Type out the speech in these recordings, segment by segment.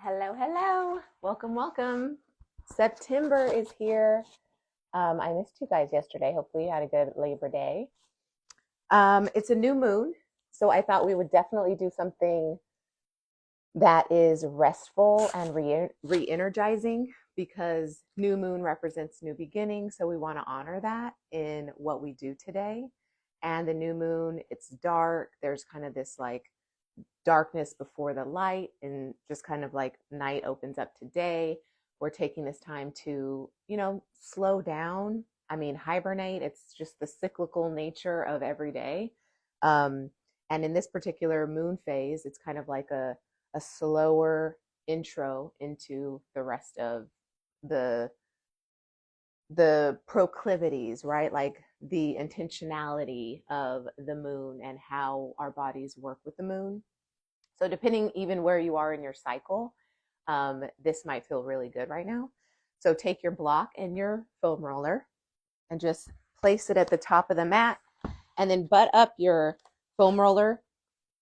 Hello, hello. Welcome, welcome. September is here. I missed you guys yesterday. Hopefully, you had a good Labor Day. It's a new moon, so I thought we would definitely do something that is restful and re-energizing because new moon represents new beginning. So we want to honor that in what we do today. And the new moon, it's dark. There's kind of this like darkness before the light, and just kind of like night opens up to day. We're taking this time to, slow down. I mean, hibernate. It's just the cyclical nature of every day. Um, and in this particular moon phase, it's kind of like a slower intro into the rest of the the proclivities, right? Like the intentionality of the moon and how our bodies work with the moon. So depending even where you are in your cycle, this might feel really good right now. So take your block and your foam roller and just place it at the top of the mat, and then butt up your foam roller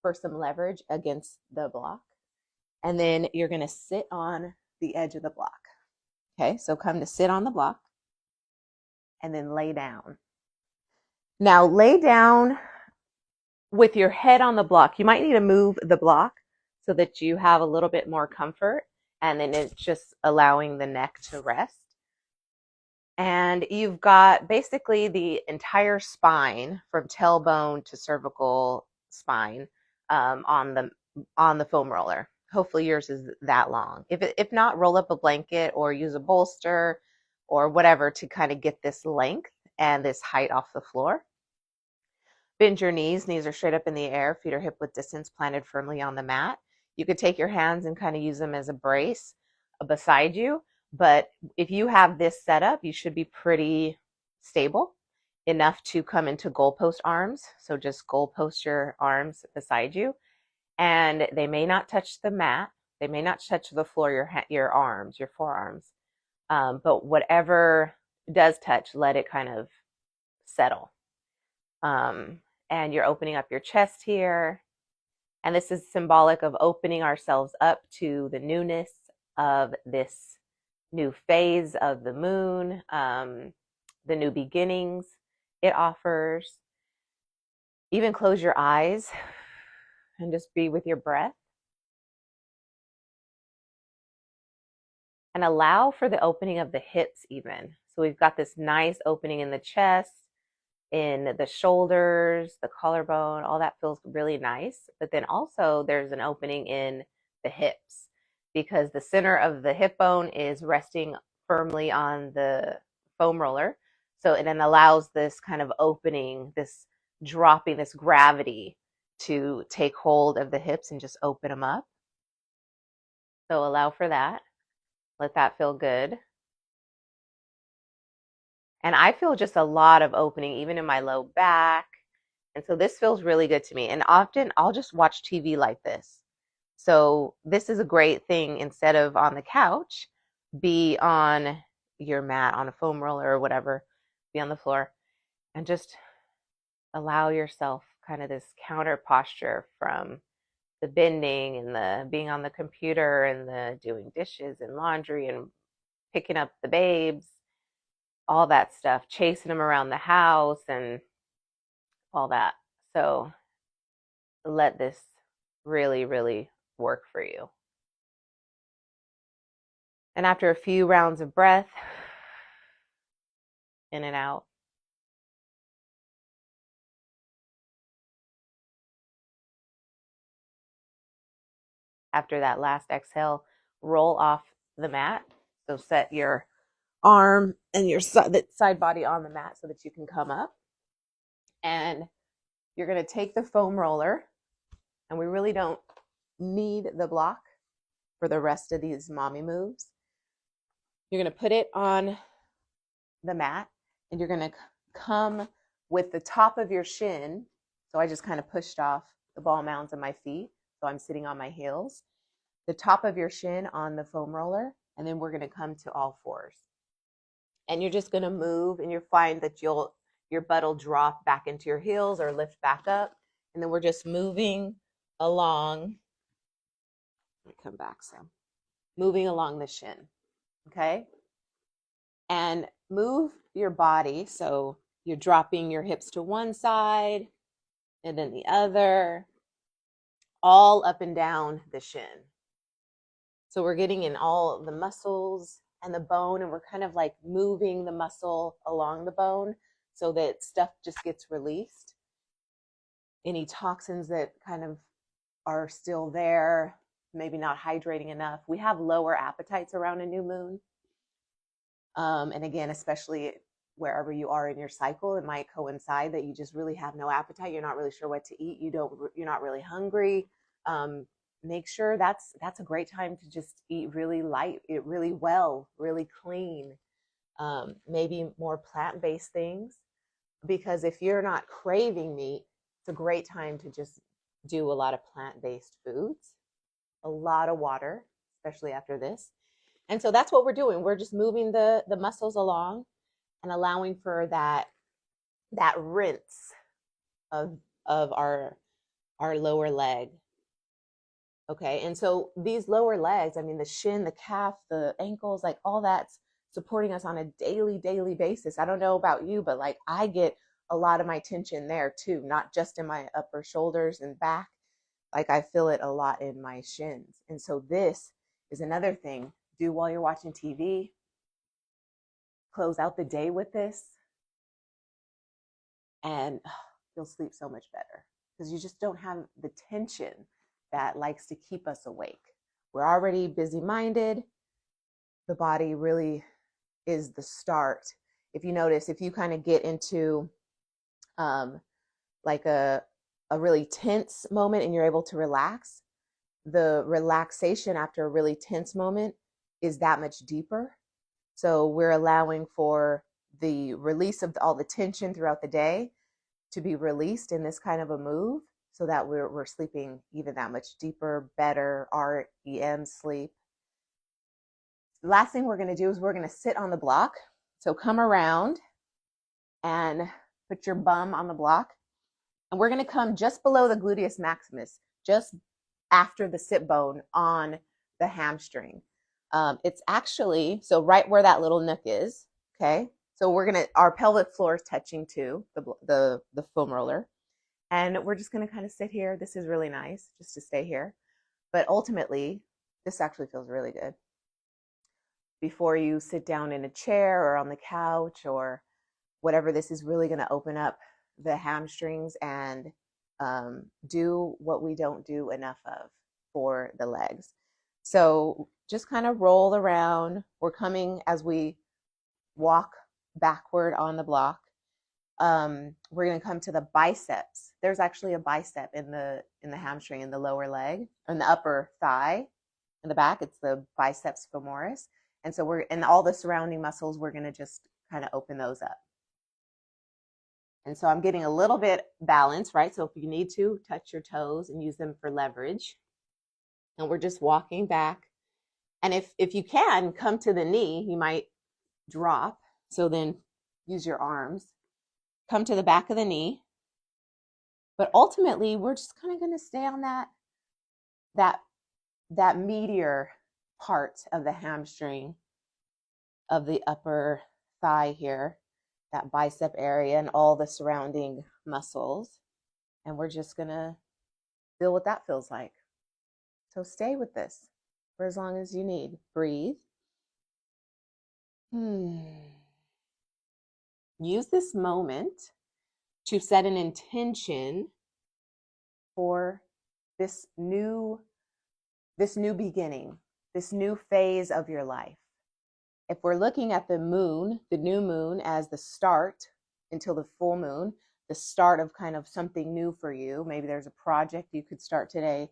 for some leverage against the block. And then you're going to sit on the edge of the block. Okay, so come to sit on the block and then lay down. Now lay down with your head on the block. You might need to move the block so that you have a little bit more comfort, and then it's just allowing the neck to rest. And you've got basically the entire spine from tailbone to cervical spine on the foam roller. Hopefully yours is that long. If not, roll up a blanket or use a bolster or whatever to kind of get this length and this height off the floor. Bend your knees. Knees are straight up in the air. Feet are hip width distance planted firmly on the mat. You could take your hands and kind of use them as a brace beside you. But if you have this set up, you should be pretty stable enough to come into goalpost arms. So just goalpost your arms beside you. And they may not touch the mat. They may not touch the floor, your arms, your forearms. But whatever does touch, let it kind of settle. And you're opening up your chest here. And this is symbolic of opening ourselves up to the newness of this new phase of the moon, the new beginnings it offers. Even close your eyes and just be with your breath. And allow for the opening of the hips even. So we've got this nice opening in the chest, in the shoulders, the collarbone, all that feels really nice. But then also there's an opening in the hips because the center of the hip bone is resting firmly on the foam roller. So it then allows this kind of opening, this dropping, this gravity to take hold of the hips and just open them up. So allow for that. Let that feel good. And I feel just a lot of opening, even in my low back. And so this feels really good to me. And often I'll just watch TV like this. So this is a great thing. Instead of on the couch, be on your mat, on a foam roller or whatever, be on the floor, and just allow yourself kind of this counter posture from the bending and the being on the computer and the doing dishes and laundry and picking up the babes, all that stuff, chasing them around the house and all that. So let this really, really work for you. And after a few rounds of breath, in and out, after that last exhale, roll off the mat. So set your arm and your side body on the mat so that you can come up. And you're going to take the foam roller, and we really don't need the block for the rest of these mommy moves. You're going to put it on the mat, and you're going to come with the top of your shin. So I just kind of pushed off the ball mounds of my feet. So I'm sitting on my heels. The top of your shin on the foam roller, and then we're going to come to all fours. And you're just going to move, and you'll find that your butt will drop back into your heels or lift back up. And then we're just moving along. Let me come back some. moving along the shin, okay? And move your body. So you're dropping your hips to one side and then the other, all up and down the shin. So we're getting in all the muscles and the bone, and we're kind of like moving the muscle along the bone so that stuff just gets released. Any toxins that kind of are still there, maybe not hydrating enough. We have lower appetites around a new moon. And again, especially wherever you are in your cycle, it might coincide that you just really have no appetite. You're not really sure what to eat. You're not really hungry. Make sure that's a great time to just eat really light, eat really well, really clean. Maybe more plant-based things, because if you're not craving meat, it's a great time to just do a lot of plant-based foods, a lot of water, especially after this. And so that's what we're doing. We're just moving the muscles along and allowing for that rinse of our lower leg. Okay. And so these lower legs, I mean, the shin, the calf, the ankles, like all that's supporting us on a daily basis. I don't know about you, but like I get a lot of my tension there too, not just in my upper shoulders and back. Like I feel it a lot in my shins. And so this is another thing. Do while you're watching TV. Close out the day with this, and you'll sleep so much better because you just don't have the tension that likes to keep us awake. We're already busy minded. The body really is the start. If you notice, if you kind of get into like a really tense moment and you're able to relax, the relaxation after a really tense moment is that much deeper. So we're allowing for the release of all the tension throughout the day to be released in this kind of a move, so that we're sleeping even that much deeper, better REM sleep. The last thing we're going to do is we're going to sit on the block. So come around and put your bum on the block. And we're going to come just below the gluteus maximus, just after the sit bone on the hamstring. It's actually, so right where that little nook is, okay? So our pelvic floor is touching to the foam roller. And we're just gonna kind of sit here. This is really nice just to stay here. But ultimately, this actually feels really good. Before you sit down in a chair or on the couch or whatever, this is really gonna open up the hamstrings and do what we don't do enough of for the legs. So just kind of roll around. We're coming as we walk backward on the block. We're going to come to the biceps. There's actually a bicep in the hamstring, in the lower leg, in the upper thigh, in the back. It's the biceps femoris. And so and all the surrounding muscles, we're going to just kind of open those up. And so I'm getting a little bit balanced, right? So if you need to, touch your toes and use them for leverage. And we're just walking back. And if you can, come to the knee, you might drop. So then use your arms. Come to the back of the knee. But ultimately, we're just kind of going to stay on that meatier part of the hamstring of the upper thigh here, that bicep area and all the surrounding muscles. And we're just going to feel what that feels like. So stay with this for as long as you need. Breathe. Use this moment to set an intention for this new beginning, this new phase of your life. If we're looking at the new moon, as the start until the full moon, the start of kind of something new for you, maybe there's a project you could start today,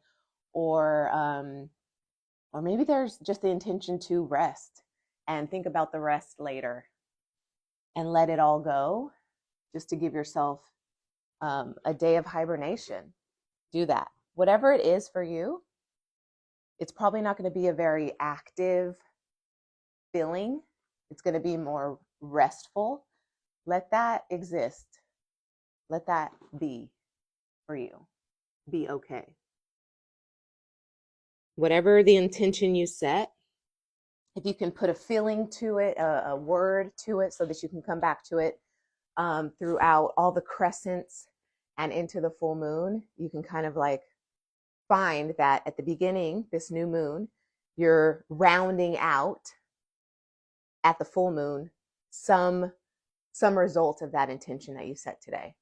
or maybe there's just the intention to rest and think about the rest later and let it all go, just to give yourself a day of hibernation. Do that. Whatever it is for you, it's probably not going to be a very active feeling. It's going to be more restful. Let that exist. Let that be for you. Be okay. Whatever the intention you set, If you can put a feeling to it, a word to it, so that you can come back to it throughout all the crescents and into the full moon, you can kind of like find that at the beginning, this new moon, you're rounding out at the full moon some result of that intention that you set today.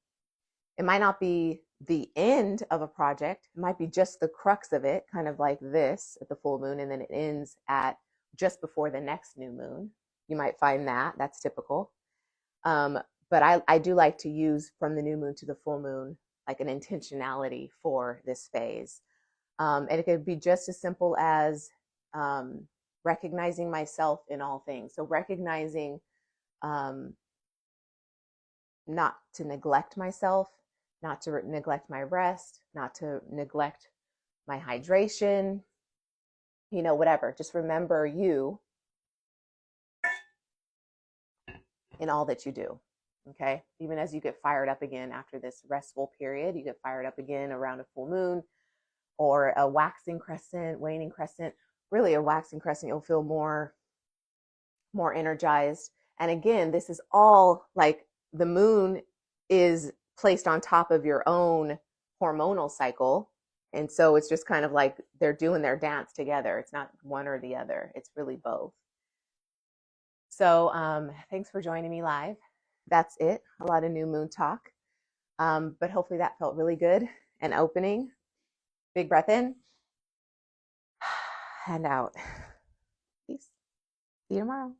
It might not be the end of a project. It might be just the crux of it, kind of like this at the full moon, and then it ends at just before the next new moon. You might find that that's typical. But I do like to use from the new moon to the full moon like an intentionality for this phase. And it could be just as simple as recognizing myself in all things. So recognizing not to neglect myself, not to neglect my rest, not to neglect my hydration, whatever. Just remember you in all that you do. Okay. Even as you get fired up again after this restful period, you get fired up again around a full moon or a waxing crescent, waning crescent. Really, a waxing crescent, you'll feel more energized. And again, this is all like the moon is placed on top of your own hormonal cycle. And so it's just kind of like they're doing their dance together. It's not one or the other, it's really both. So thanks for joining me live. That's it. A lot of new moon talk. But hopefully that felt really good and opening. Big breath in and out. Peace. See you tomorrow.